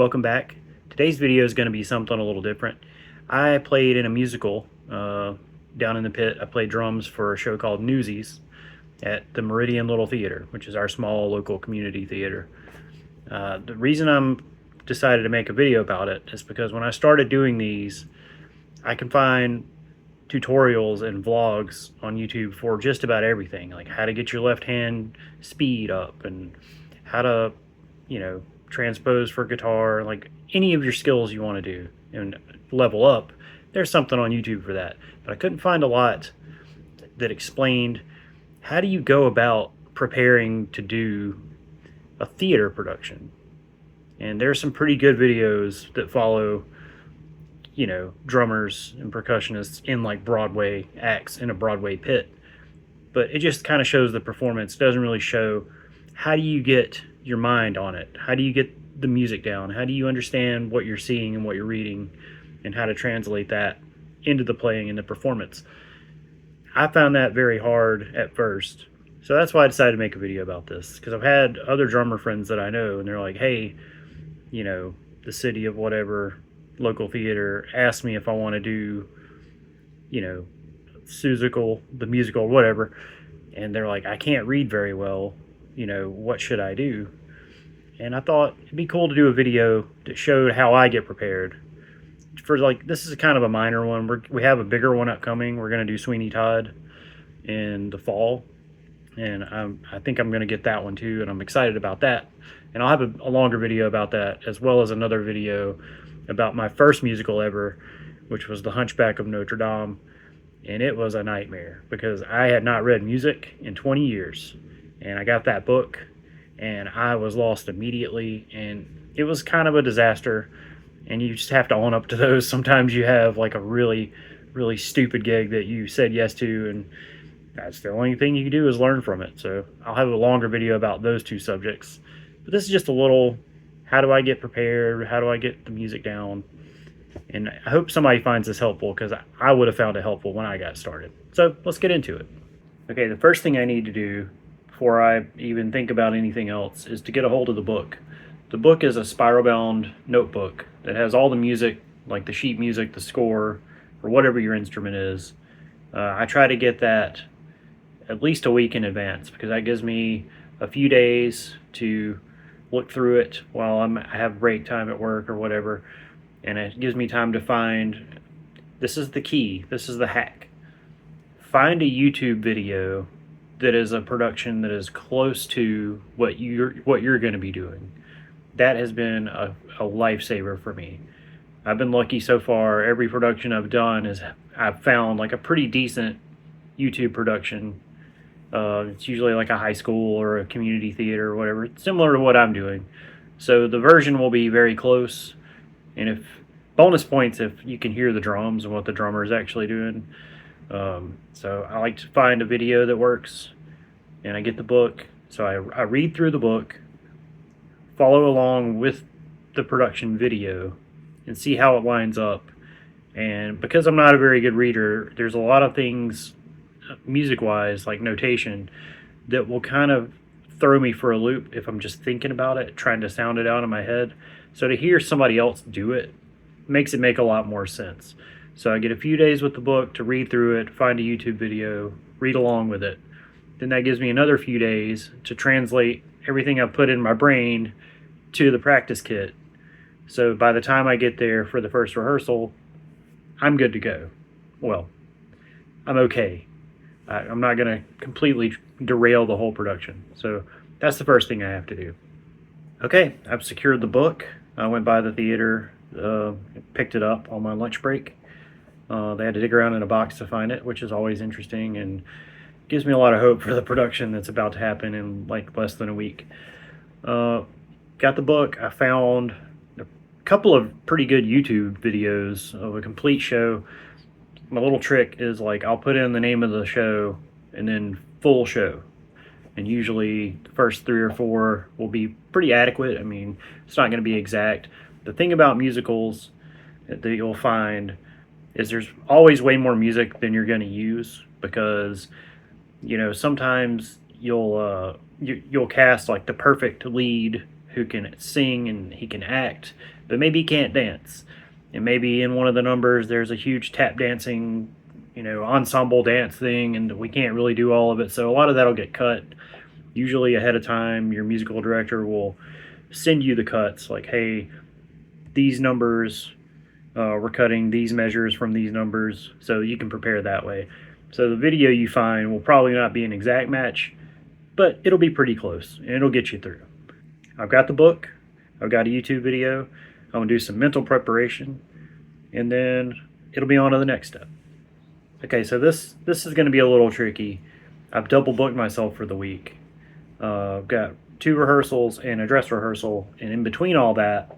welcome back. Today's video is going to be something a little different. I played in a musical down in the pit. I played drums for a show called Newsies at the Meridian Little Theater, which is our small local community theater. The reason I'm decided to make a video about it is because when I started doing these, I can find tutorials and vlogs on YouTube for just about everything, like how to get your left hand speed up and how to, transpose for guitar, like any of your skills you want to do and level up. There's something on YouTube for that. But I couldn't find a lot that explained how do you go about preparing to do a theater production. And there's some pretty good videos that follow drummers and percussionists in like Broadway acts in a Broadway pit. But it just kind of shows the performance. It doesn't really show how do you get your mind on it? How do you get the music down? How do you understand what you're seeing and what you're reading and how to translate that into the playing and the performance? I found that very hard at first. So that's why I decided to make a video about this, because I've had other drummer friends that I know and they're like, hey, the city of whatever local theater asked me if I want to do, Seussical, the musical, or whatever, and they're like, I can't read very well, what should I do? And I thought it'd be cool to do a video that showed how I get prepared. This is kind of a minor one. We have a bigger one upcoming. We're going to do Sweeney Todd in the fall, and I think I'm going to get that one too, and I'm excited about that. And I'll have a longer video about that, as well as another video about my first musical ever, which was The Hunchback of Notre Dame. And it was a nightmare because I had not read music in 20 years. And I got that book and I was lost immediately. And it was kind of a disaster. And you just have to own up to those. Sometimes you have like a really, really stupid gig that you said yes to, and that's the only thing you can do is learn from it. So I'll have a longer video about those two subjects. But this is just a little, how do I get prepared? How do I get the music down? And I hope somebody finds this helpful, because I would have found it helpful when I got started. So let's get into it. Okay, the first thing I need to do before I even think about anything else is to get a hold of the book. The book is a spiral-bound notebook that has all the music, like the sheet music, the score, or whatever your instrument is. I try to get that at least a week in advance, because that gives me a few days to look through it while I have break time at work or whatever, and it gives me time to find, this is the key, this is the hack. Find a YouTube video that is a production that is close to what you're going to be doing. That has been a lifesaver for me. I've been lucky so far. Every production I've done I've found like a pretty decent YouTube production. It's usually like a high school or a community theater or whatever, similar to what I'm doing. So the version will be very close. And if bonus points if you can hear the drums and what the drummer is actually doing. So I like to find a video that works, and I get the book. So I read through the book, follow along with the production video, and see how it lines up. And because I'm not a very good reader, there's a lot of things music-wise, like notation, that will kind of throw me for a loop if I'm just thinking about it, trying to sound it out in my head. So to hear somebody else do it makes it make a lot more sense. So I get a few days with the book to read through it, find a YouTube video, read along with it. Then that gives me another few days to translate everything I've put in my brain to the practice kit. So by the time I get there for the first rehearsal, I'm good to go. Well, I'm okay. I'm not going to completely derail the whole production. So that's the first thing I have to do. Okay, I've secured the book. I went by the theater, picked it up on my lunch break. They had to dig around in a box to find it, which is always interesting and gives me a lot of hope for the production that's about to happen in like less than a week. Got the book. I found a couple of pretty good YouTube videos of a complete show. My little trick is like I'll put in the name of the show and then full show. And usually the first 3 or 4 will be pretty adequate. I mean, it's not going to be exact. The thing about musicals that you'll find is there's always way more music than you're going to use, because sometimes you'll cast like the perfect lead who can sing and he can act, but maybe he can't dance. And maybe in one of the numbers there's a huge tap dancing, ensemble dance thing, and we can't really do all of it. So a lot of that'll get cut. Usually ahead of time, your musical director will send you the cuts, like, hey, these numbers, we're cutting these measures from these numbers, so you can prepare that way. So the video you find will probably not be an exact match, but it'll be pretty close, and it'll get you through. I've got the book, I've got a YouTube video, I'm gonna do some mental preparation, and then it'll be on to the next step. Okay, so this is gonna be a little tricky. I've double booked myself for the week. I've got 2 rehearsals and a dress rehearsal, and in between all that,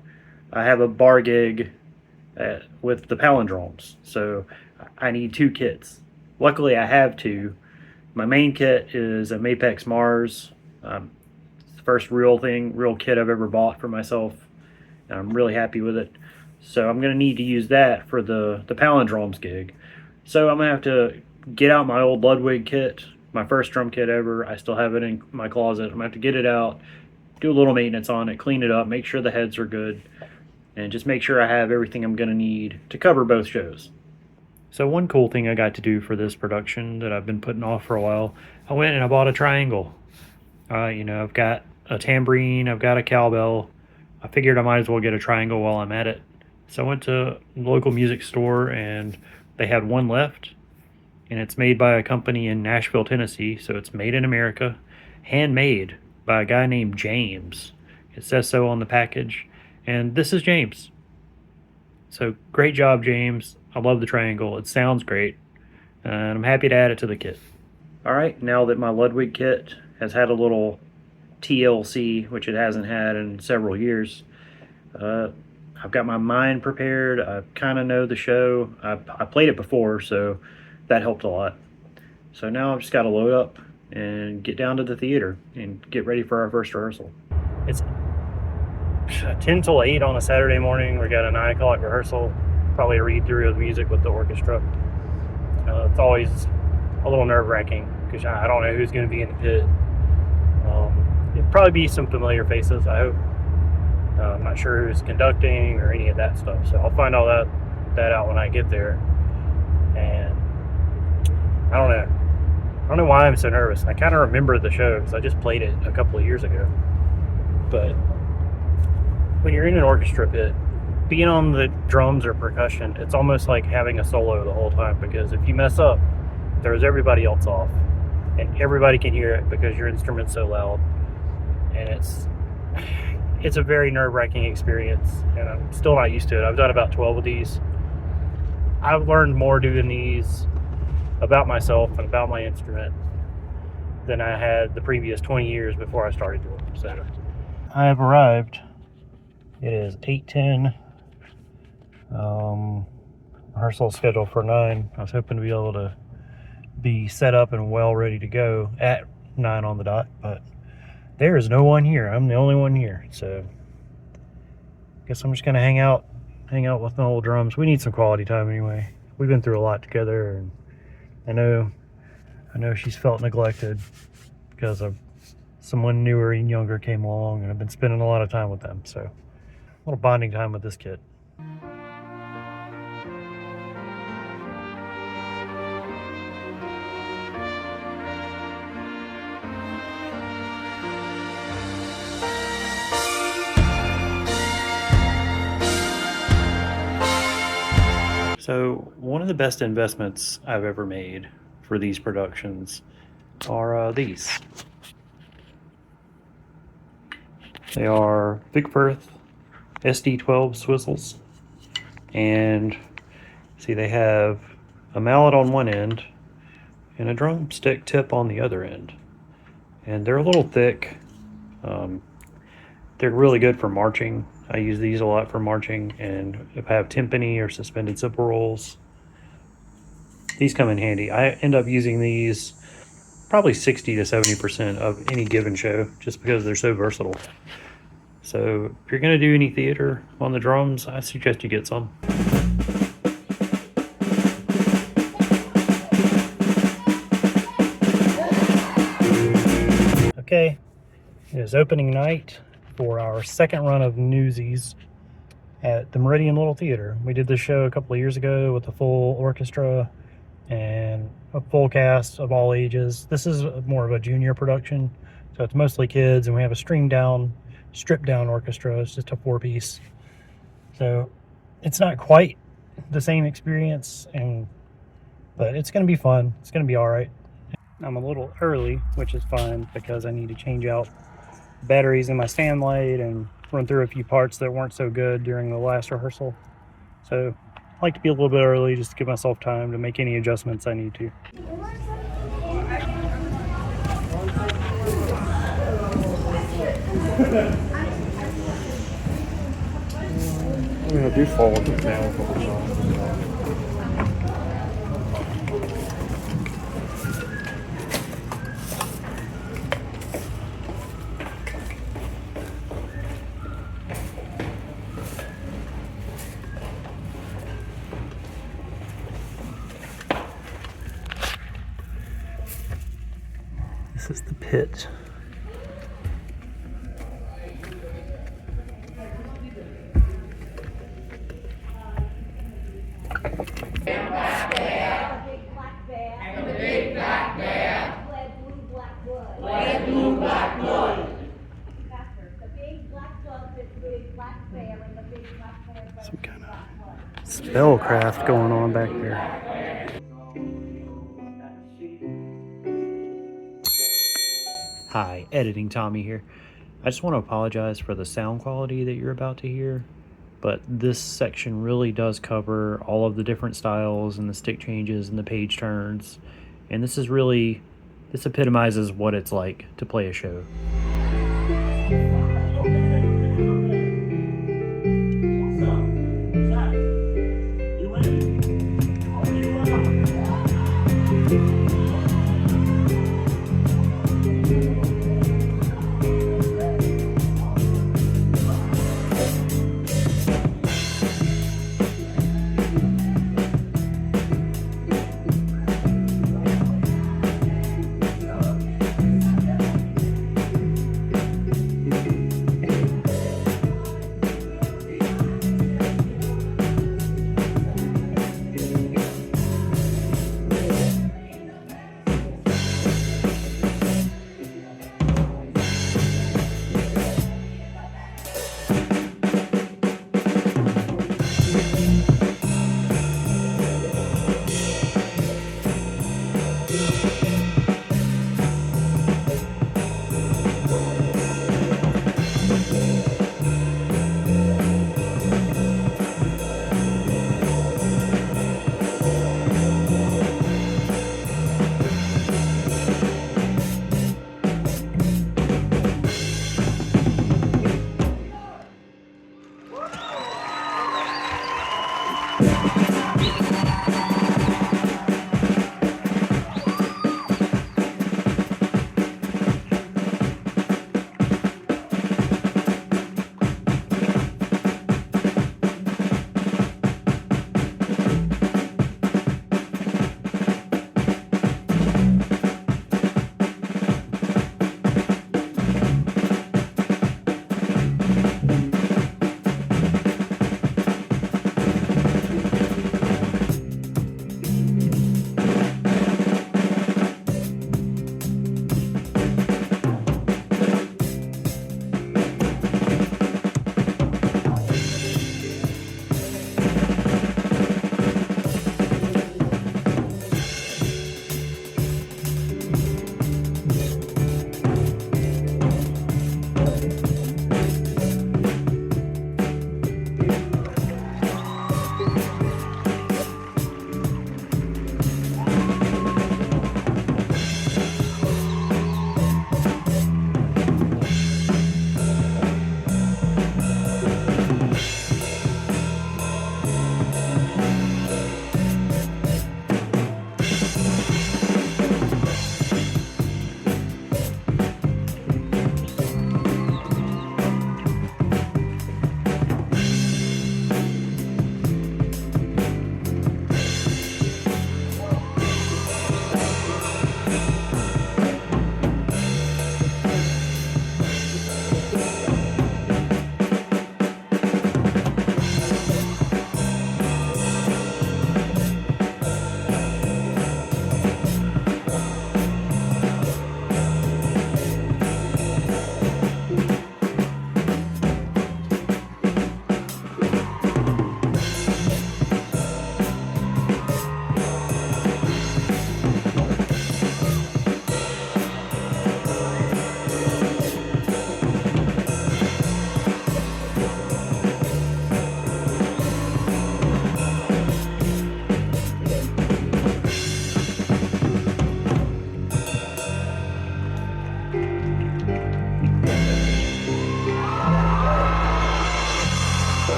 I have a bar gig with the Palindromes, so I need 2 kits. Luckily, I have 2. My main kit is a Mapex Mars. It's the first real kit I've ever bought for myself, and I'm really happy with it. So I'm going to need to use that for the Palindromes gig. So I'm going to have to get out my old Ludwig kit, my first drum kit ever. I still have it in my closet. I'm going to have to get it out, do a little maintenance on it, clean it up, make sure the heads are good, and just make sure I have everything I'm going to need to cover both shows. So one cool thing I got to do for this production that I've been putting off for a while, I went and I bought a triangle. I've got a tambourine, I've got a cowbell. I figured I might as well get a triangle while I'm at it. So I went to a local music store and they had one left. And it's made by a company in Nashville, Tennessee. So it's made in America, handmade by a guy named James. It says so on the package. And this is James. So great job, James. I love the triangle. It sounds great. And I'm happy to add it to the kit. All right, now that my Ludwig kit has had a little TLC, which it hasn't had in several years, I've got my mind prepared. I kind of know the show. I played it before, so that helped a lot. So now I've just got to load up and get down to the theater and get ready for our first rehearsal. It's 10 till 8 on a Saturday morning. We got a 9 o'clock rehearsal, probably a read through of music with the orchestra. It's always a little nerve-wracking because I don't know who's going to be in the pit. It'll probably be some familiar faces, I hope. I'm not sure who's conducting or any of that stuff, so I'll find all that out when I get there. And I don't know why I'm so nervous. I kind of remember the show because I just played it a couple of years ago. But when you're in an orchestra pit, being on the drums or percussion, it's almost like having a solo the whole time, because if you mess up, throws everybody else off, and everybody can hear it because your instrument's so loud. And it's a very nerve-wracking experience, and I'm still not used to it. I've done about 12 of these. I've learned more doing these about myself and about my instrument than I had the previous 20 years before I started doing it. So I have arrived. It is 8:10. Rehearsal scheduled for 9. I was hoping to be able to be set up and well ready to go at 9 on the dot, but there is no one here. I'm the only one here, so I guess I'm just gonna hang out with my old drums. We need some quality time anyway. We've been through a lot together, and I know she's felt neglected because of someone newer and younger came along, and I've been spending a lot of time with them. So a little bonding time with this kid. So one of the best investments I've ever made for these productions are these. They are Vic Firth SD12 swizzles, and see, they have a mallet on one end and a drumstick tip on the other end, and they're a little thick. They're really good for marching. I use these a lot for marching, and if I have timpani or suspended cymbal rolls, these come in handy. I end up using these probably 60 to 70% of any given show, just because they're so versatile. So if you're going to do any theater on the drums, I suggest you get some. Okay, it is opening night for our second run of Newsies. at the Meridian Little Theater. We did this show a couple of years ago with a full orchestra and a full cast of all ages. This is more of a junior production, so it's mostly kids, and we have a stripped down orchestra. It's just a 4-piece. So it's not quite the same experience, but it's going to be fun. It's going to be all right. I'm a little early, which is fine because I need to change out batteries in my stand light and run through a few parts that weren't so good during the last rehearsal. So I like to be a little bit early just to give myself time to make any adjustments I need to. I mean, I do fall into the now a couple times. This is the pit. Some kind of spellcraft going on back there. Hi, Editing Tommy here. I just want to apologize for the sound quality that you're about to hear, but this section really does cover all of the different styles and the stick changes and the page turns, and this epitomizes what it's like to play a show.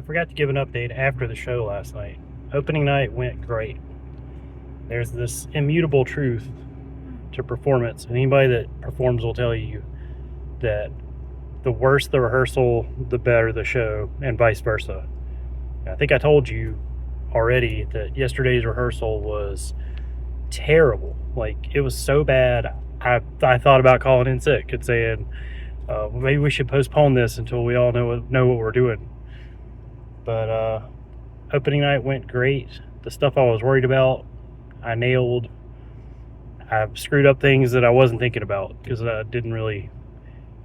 forgot to give an update after the show last night. Opening night went great. There's this immutable truth to performance. Anybody that performs will tell you that the worse the rehearsal, the better the show, and vice versa. I think I told you already that yesterday's rehearsal was terrible. Like, it was so bad, I thought about calling in sick and saying, maybe we should postpone this until we all know what we're doing. But opening night went great. The stuff I was worried about, I nailed. I screwed up things that I wasn't thinking about because I didn't really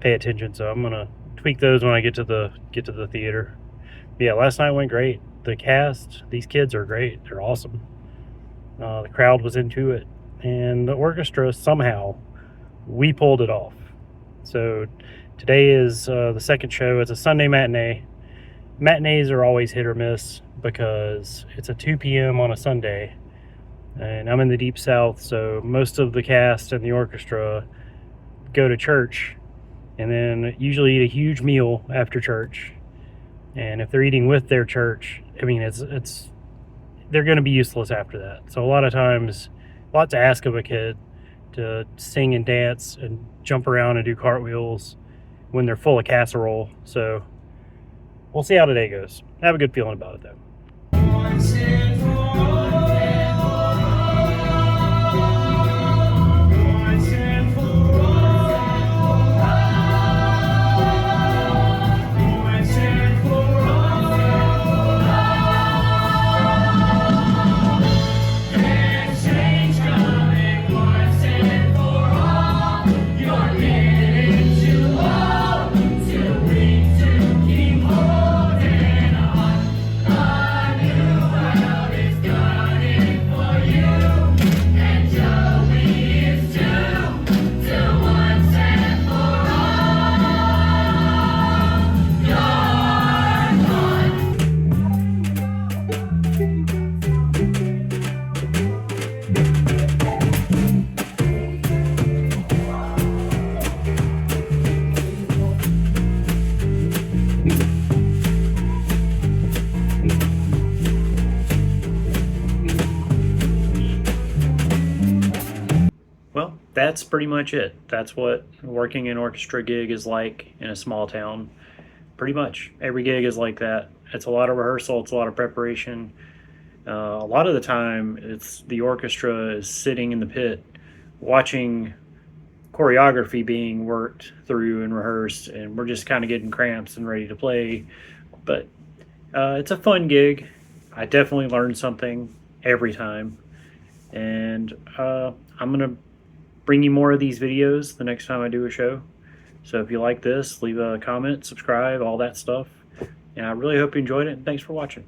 pay attention. So I'm gonna tweak those when I get to the theater. But yeah, last night went great. The cast, these kids are great. They're awesome. The crowd was into it, and the orchestra, somehow we pulled it off. So today is the second show. It's a Sunday matinee. Matinees are always hit or miss because it's a 2 p.m. on a Sunday, and I'm in the Deep South, so most of the cast and the orchestra go to church and then usually eat a huge meal after church. And if they're eating with their church, I mean, it's they're going to be useless after that. So a lot of times, a lot to ask of a kid to sing and dance and jump around and do cartwheels when they're full of casserole. So we'll see how today goes. I have a good feeling about it, though. Well, that's pretty much it. That's what working an orchestra gig is like in a small town. Pretty much every gig is like that. It's a lot of rehearsal, it's a lot of preparation. A lot of the time, it's the orchestra is sitting in the pit watching choreography being worked through and rehearsed, and we're just kind of getting cramps and ready to play. But it's a fun gig. I definitely learned something every time, and I'm gonna bring you more of these videos the next time I do a show. So if you like this, leave a comment, subscribe, all that stuff. And I really hope you enjoyed it, and thanks for watching.